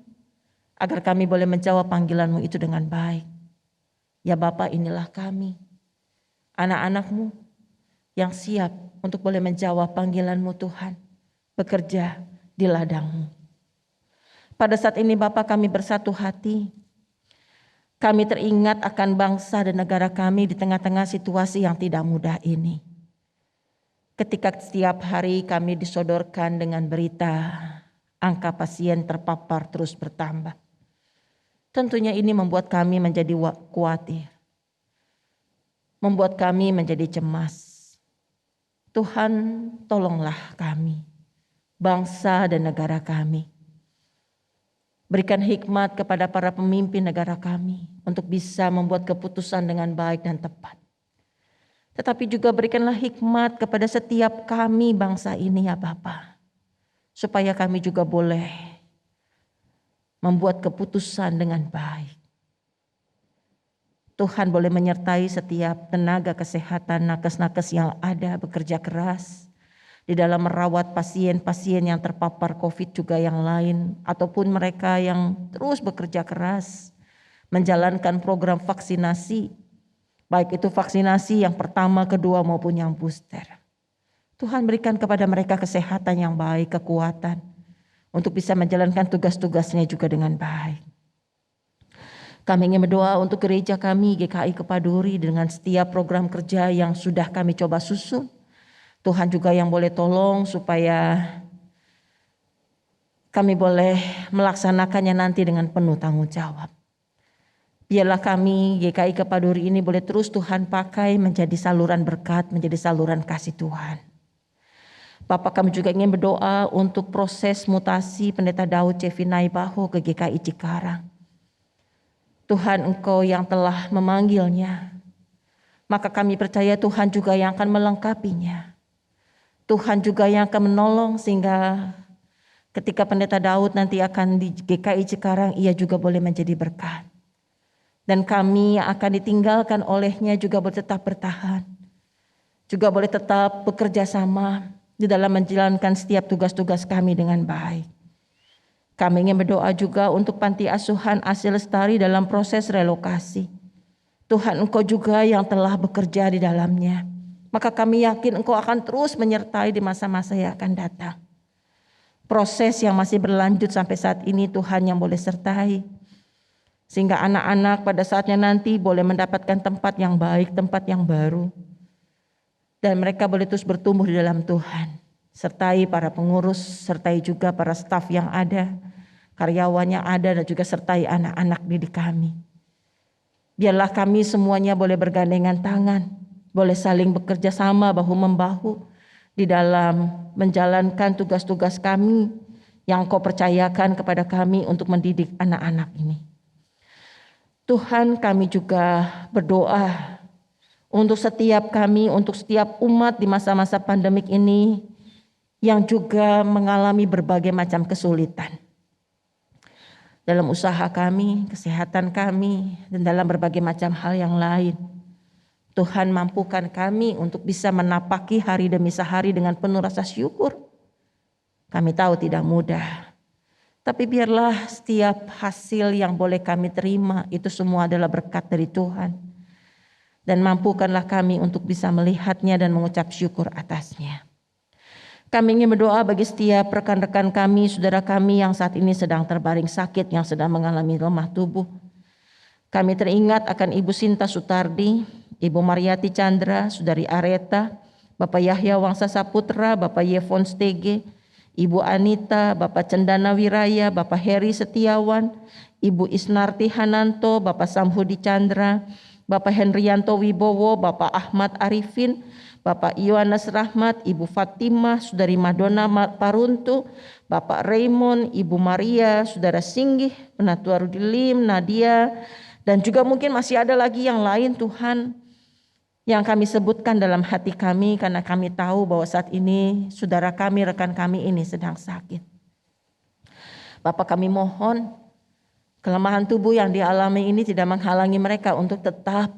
agar kami boleh menjawab panggilan-Mu itu dengan baik. Ya Bapa, inilah kami, anak-anak-Mu yang siap untuk boleh menjawab panggilan-Mu Tuhan, bekerja di ladang-Mu. Pada saat ini Bapa, kami bersatu hati. Kami teringat akan bangsa dan negara kami di tengah-tengah situasi yang tidak mudah ini. Ketika setiap hari kami disodorkan dengan berita angka pasien terpapar terus bertambah. Tentunya ini membuat kami menjadi khawatir. Membuat kami menjadi cemas. Tuhan, tolonglah kami, bangsa dan negara kami. Berikan hikmat kepada para pemimpin negara kami untuk bisa membuat keputusan dengan baik dan tepat. Tetapi juga berikanlah hikmat kepada setiap kami bangsa ini ya Bapa, supaya kami juga boleh membuat keputusan dengan baik. Tuhan boleh menyertai setiap tenaga kesehatan, nakes-nakes yang ada bekerja keras di dalam merawat pasien-pasien yang terpapar COVID juga yang lain, ataupun mereka yang terus bekerja keras menjalankan program vaksinasi, baik itu vaksinasi yang pertama, kedua maupun yang booster. Tuhan berikan kepada mereka kesehatan yang baik, kekuatan untuk bisa menjalankan tugas-tugasnya juga dengan baik. Kami ingin berdoa untuk gereja kami GKI Kepaduri dengan setiap program kerja yang sudah kami coba susun. Tuhan juga yang boleh tolong supaya kami boleh melaksanakannya nanti dengan penuh tanggung jawab. Biarlah kami GKI Kepaduri ini boleh terus Tuhan pakai menjadi saluran berkat, menjadi saluran kasih Tuhan. Bapak, kami juga ingin berdoa untuk proses mutasi Pendeta Daud Cevi Naibaho ke GKI Cikarang. Tuhan, Engkau yang telah memanggilnya, maka kami percaya Tuhan juga yang akan melengkapinya. Tuhan juga yang akan menolong sehingga ketika Pendeta Daud nanti akan di GKI Cikarang, ia juga boleh menjadi berkat. Dan kami yang akan ditinggalkan olehnya juga boleh tetap bertahan. Juga boleh tetap bekerja sama di dalam menjalankan setiap tugas-tugas kami dengan baik. Kami ingin berdoa juga untuk panti asuhan Asi Lestari dalam proses relokasi. Tuhan, Engkau juga yang telah bekerja di dalamnya. Maka kami yakin Engkau akan terus menyertai di masa-masa yang akan datang. Proses yang masih berlanjut sampai saat ini Tuhan yang boleh sertai. Sehingga anak-anak pada saatnya nanti boleh mendapatkan tempat yang baik, tempat yang baru. Dan mereka boleh terus bertumbuh di dalam Tuhan. Sertai para pengurus, sertai juga para staf yang ada, karyawan yang ada, dan juga sertai anak-anak didik kami. Biarlah kami semuanya boleh bergandengan tangan, boleh saling bekerja sama bahu-membahu, di dalam menjalankan tugas-tugas kami yang Kau percayakan kepada kami untuk mendidik anak-anak ini. Tuhan, kami juga berdoa untuk setiap kami, untuk setiap umat di masa-masa pandemik ini yang juga mengalami berbagai macam kesulitan dalam usaha kami, kesehatan kami, dan dalam berbagai macam hal yang lain. Tuhan, mampukan kami untuk bisa menapaki hari demi sehari dengan penuh rasa syukur. Kami tahu tidak mudah, tapi biarlah setiap hasil yang boleh kami terima itu semua adalah berkat dari Tuhan. Dan mampukanlah kami untuk bisa melihatnya dan mengucap syukur atasnya. Kami ingin berdoa bagi setiap rekan-rekan kami, saudara kami yang saat ini sedang terbaring sakit, yang sedang mengalami lemah tubuh. Kami teringat akan Ibu Sinta Sutardi, Ibu Mariati Chandra, Saudari Areta, Bapak Yahya Wangsa Saputra, Bapak Yevon Stege, Ibu Anita, Bapak Cendana Wiraya, Bapak Heri Setiawan, Ibu Isnarti Hananto, Bapak Samhudi Chandra, Bapak Henrianto Wibowo, Bapak Ahmad Arifin, Bapak Yohanes Rahmat, Ibu Fatimah, Saudari Madonna Paruntu, Bapak Raymond, Ibu Maria, Saudara Singgih, Penatua Rudilim, Nadia, dan juga mungkin masih ada lagi yang lain Tuhan, yang kami sebutkan dalam hati kami karena kami tahu bahwa saat ini saudara kami, rekan kami ini sedang sakit. Bapak, kami mohon kelemahan tubuh yang dialami ini tidak menghalangi mereka untuk tetap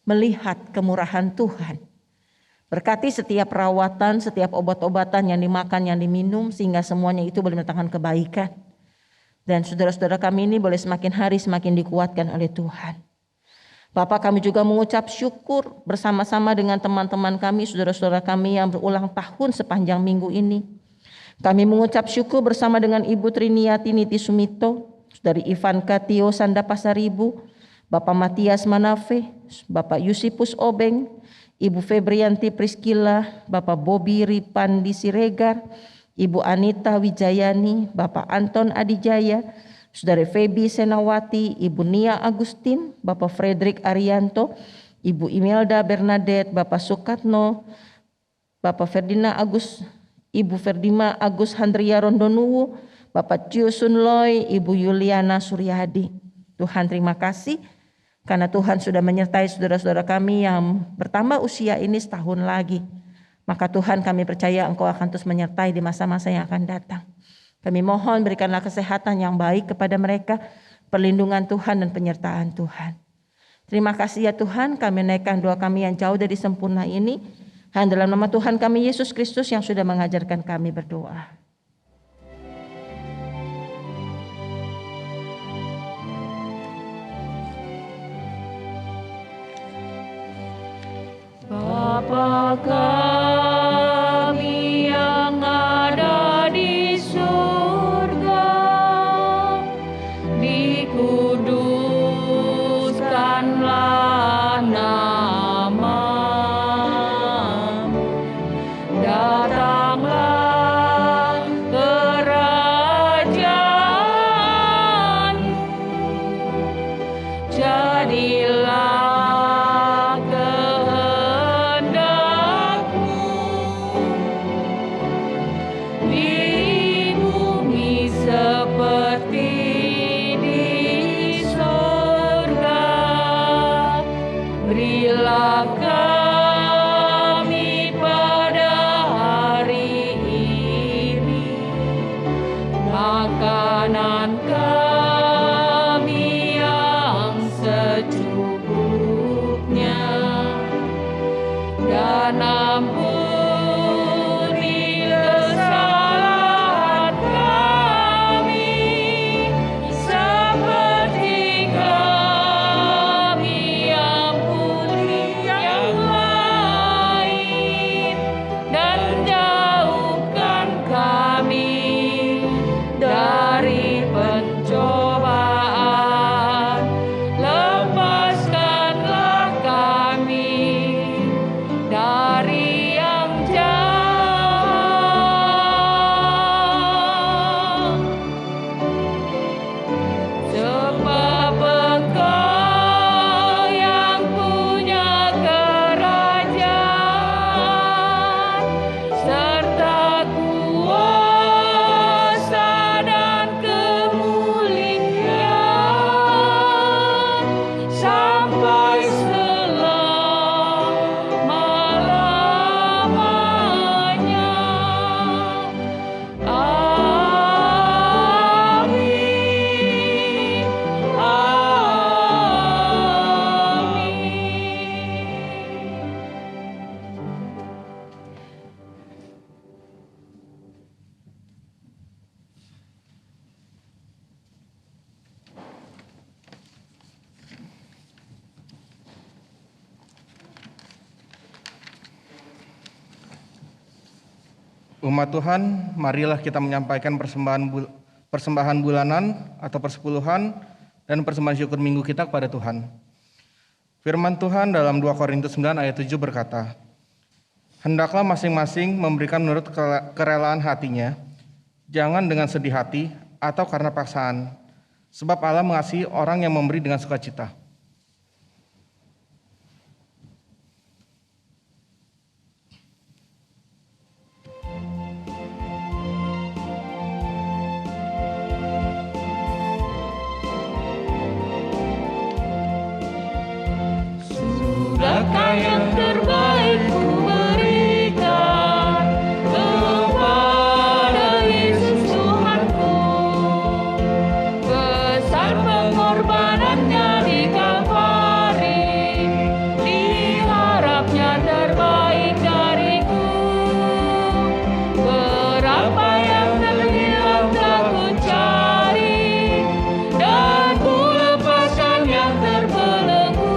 melihat kemurahan Tuhan. Berkati setiap perawatan, setiap obat-obatan yang dimakan, yang diminum, sehingga semuanya itu boleh mendatangkan kebaikan. Dan saudara-saudara kami ini boleh semakin hari semakin dikuatkan oleh Tuhan. Bapak, kami juga mengucap syukur bersama-sama dengan teman-teman kami, saudara-saudara kami yang berulang tahun sepanjang minggu ini. Kami mengucap syukur bersama dengan Ibu Triniati Niti Sumito, Saudari Ivanka Tio Sanda Pasaribu, Bapak Matias Manafe, Bapak Yusipus Obeng, Ibu Febrianti Priskila, Bapak Bobi Ripandi Siregar, Ibu Anita Wijayani, Bapak Anton Adijaya, Saudari Febi Senawati, Ibu Nia Agustin, Bapak Frederick Arianto, Ibu Imelda Bernadette, Bapak Sukatno, Bapak Ferdina Agus, Ibu Ferdima Agus Handria Rondonuwu, Bapak Cio Sunloy, Ibu Yuliana Suryadi. Tuhan, terima kasih karena Tuhan sudah menyertai saudara-saudara kami yang bertambah usia ini setahun lagi. Maka Tuhan, kami percaya Engkau akan terus menyertai di masa-masa yang akan datang. Kami mohon berikanlah kesehatan yang baik kepada mereka, perlindungan Tuhan dan penyertaan Tuhan. Terima kasih ya Tuhan, kami naikkan doa kami yang jauh dari sempurna ini. Hanya dalam nama Tuhan kami Yesus Kristus yang sudah mengajarkan kami berdoa. Bapa kami yang ada di surga, dikuduskanlah namamu, datanglah kerajaanmu, jadilah makanan kami yang secukupnya, dan ampuni kesalahan kami seperti kami ampuni yang lain, dan jauhkan kami dari pencobaan, Umat Tuhan, marilah kita menyampaikan persembahan bulanan atau persepuluhan dan persembahan syukur minggu kita kepada Tuhan. Firman Tuhan dalam 2 Korintus 9 ayat 7 berkata, "Hendaklah masing-masing memberikan menurut kerelaan hatinya, jangan dengan sedih hati atau karena paksaan, sebab Allah mengasihi orang yang memberi dengan sukacita." Sudahkah yang terbaik ku berikan kepada Yesus Tuhanku? Besar pengorbanannya di Kalvari, diharapnya terbaik dariku. Berapa yang terhilang telah ku cari, dan ku lepaskan yang terbelenggu.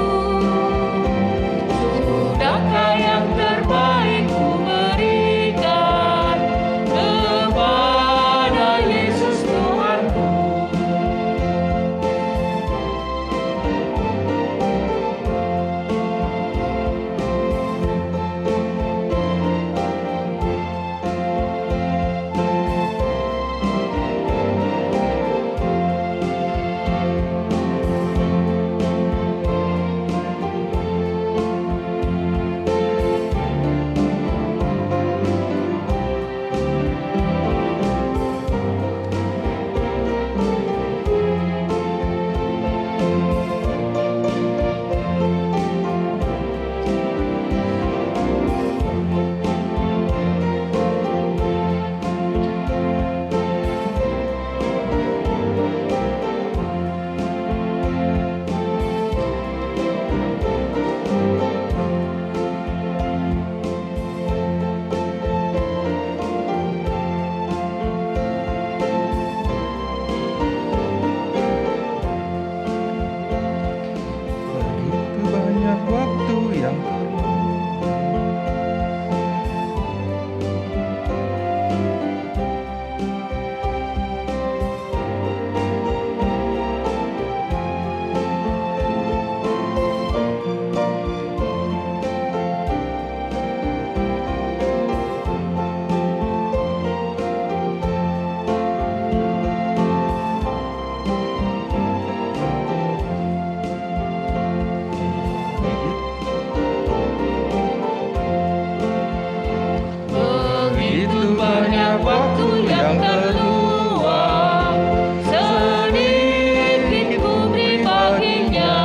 Sudahkah yang terbaik ku berikan kepada Yesus Tuhanku? Begitu banyak waktu yang Begitu banyak waktu yang terluang, sedikit ku beri baginya.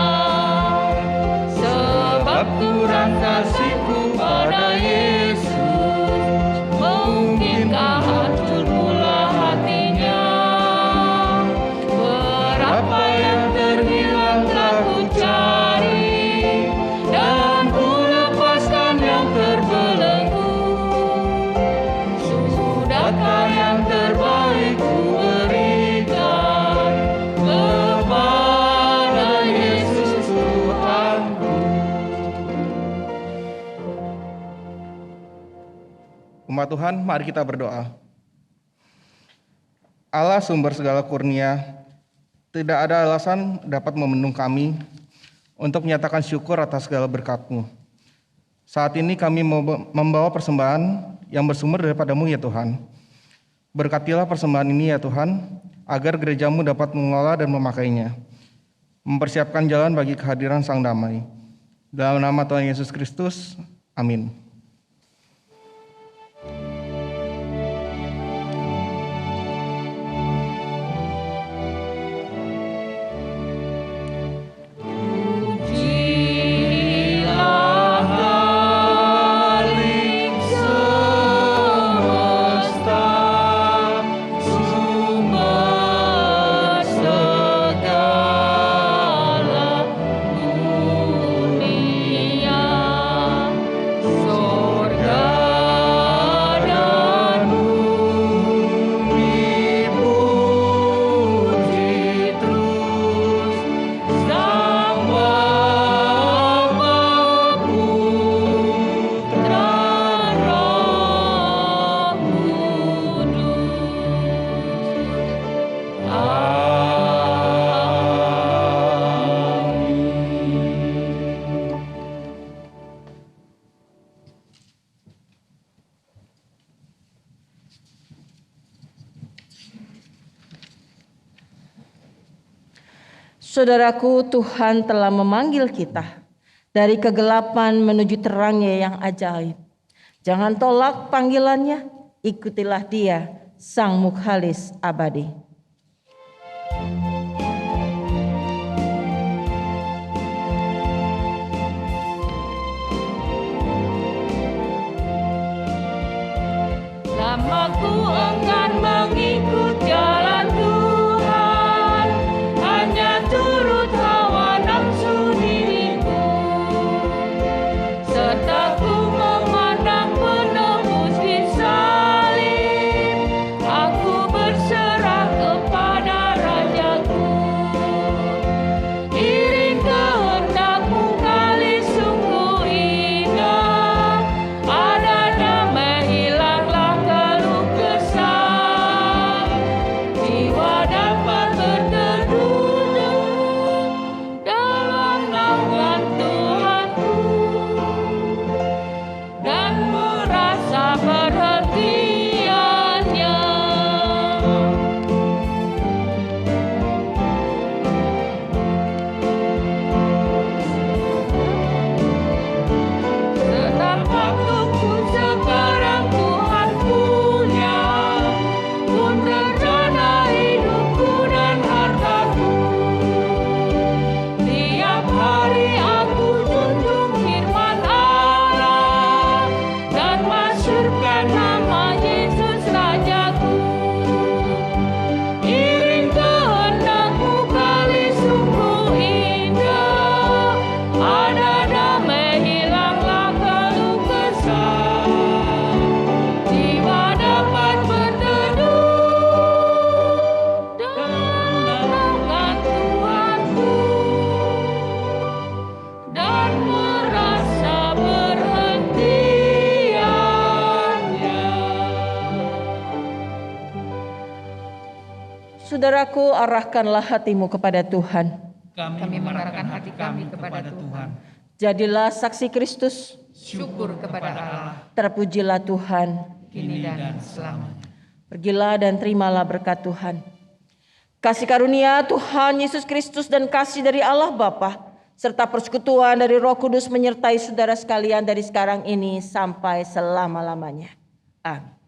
Sebab kurang kasihku pada Yesus, mungkinkah hancur pula hatinya. Berapa yang terhilang telah ku cari, dan ku lepaskan yang terbelenggu. Sudahkah yang terbaik ku berikan kepada Yesus Tuhanku? Umat Tuhan, mari kita berdoa. Allah sumber segala kurnia, tidak ada alasan dapat membendung kami untuk menyatakan syukur atas segala berkat-Mu. Saat ini kami membawa persembahan yang bersumber daripada-Mu ya Tuhan. Berkatilah persembahan ini ya Tuhan, agar gereja-Mu dapat mengelola dan memakainya, mempersiapkan jalan bagi kehadiran Sang Damai. Dalam nama Tuhan Yesus Kristus, amin. Pujilah Khalik semesta, sumber segala dunia. Saudaraku, Tuhan telah memanggil kita dari kegelapan menuju terangnya yang ajaib. Jangan tolak panggilannya, ikutilah Dia, Sang Mukhalis abadi. Lama ku enggan mengikut jalan Tuhan, hanya turut hawa nafsu diriku. Serta ku memandang penebus di salib, aku berserah kepada Rajaku. Iring kehendakmu kali sungguh indah, ada damai hilanglah keluh kesah. Jiwa dapat berteduh dalam naungan Tuhanku dan merasa perhatiannya. Setiap waktuku sekarang Tuhan punya, pun rencana hidupku dan hartaku. Tiap hari aku junjung firman Allah dan masyurkan nama Yesus Rajaku. Iring kehendakmu kali sungguh indah, ada damai hilanglah keluh kesah. Jiwa dapat berteduh dalam naungan Tuhanku dan merasa perhatiannya. Saudaraku, arahkanlah hatimu kepada Tuhan. Kami mengarahkan hati kami kepada Tuhan. Jadilah saksi Kristus. Syukur kepada Allah, Terpujilah Tuhan. kini dan selamanya. Pergilah dan terimalah berkat Tuhan. Kasih karunia Tuhan Yesus Kristus dan kasih dari Allah Bapa serta persekutuan dari Roh Kudus menyertai saudara sekalian dari sekarang ini sampai selama-lamanya. Amin.